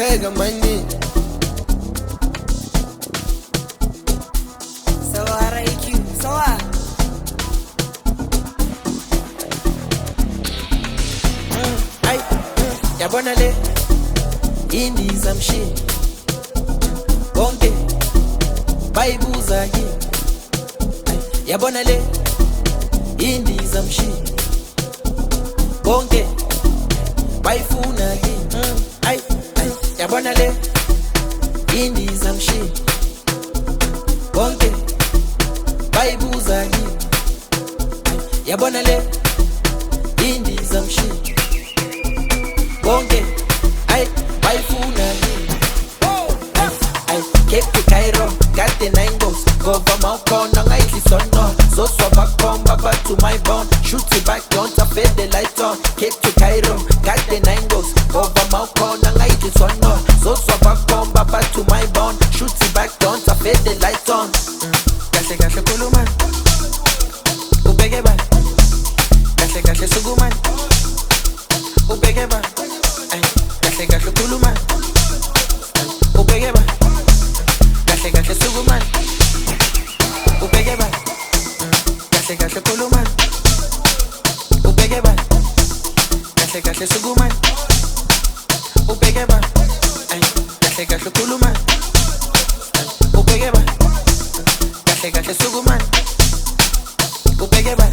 kwenzeka manje. Sawa RIQ, sawa. Ay, yabona le indiza mshini bonke bayibuza yini. Yabona le indiza mshini bonke bayifuna yini. Ay, yabona le indiza mshini bonke bayibuza yini. Yabona le indiza mshini bonke bayifuna yini. Cape Cairo, got the 9 goals. Go for my corner, I listen on. So back home, back to my bone. Shoot it back, don't fade the light on. Cape Cairo, got the 9 goals. Go for my corner, I listen on. So back home, back to my bone. Shoot it back, don't fade the light on. Gashe kuluman, ubege ba. Gashe suguman, ubege ba. Gashe kuluman, ubege ba. Gashe suguman, ubege ba. Gashe kuluman, ubege ba. Gashe suguman, ubege ba. Gashe kuluman, ubege ba. Gashe suguman, ubege ba.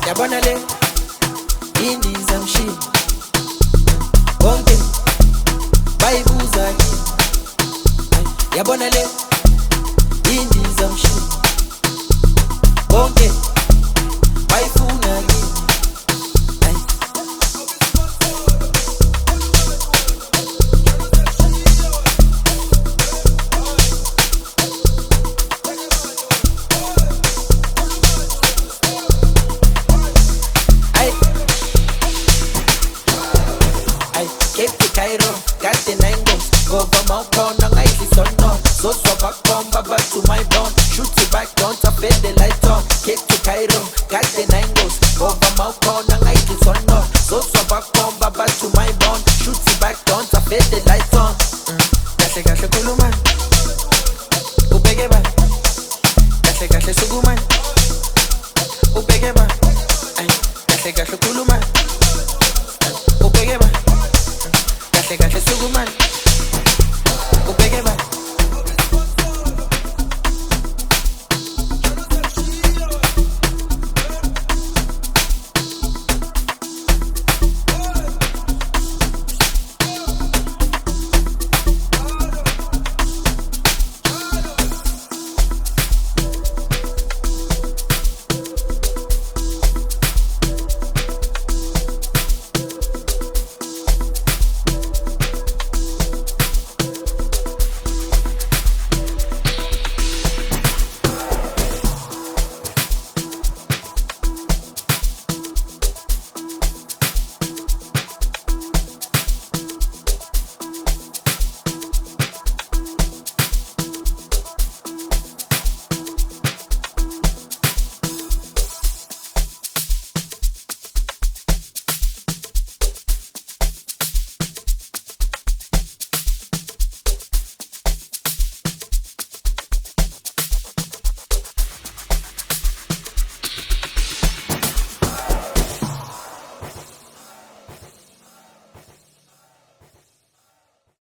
Yabona le indiza mshini bonke bayibuza yini. Yabona le indiza mshini bonke bayifuna yini. Cape Cairo, got the 9 goals. Go for my corner, I listen on. So back home, back to my bone. Shoot it back, don't fade the light on. Cape Cairo, got the 9 goals. Go for my corner, I listen on. So back home, back to my bone. Shoot it back, don't fade the light on. Gashe kuluman, ubege ba. Gashe suguman, ubege ba. Gashe kuluman, ubege ba. Gashe suguman.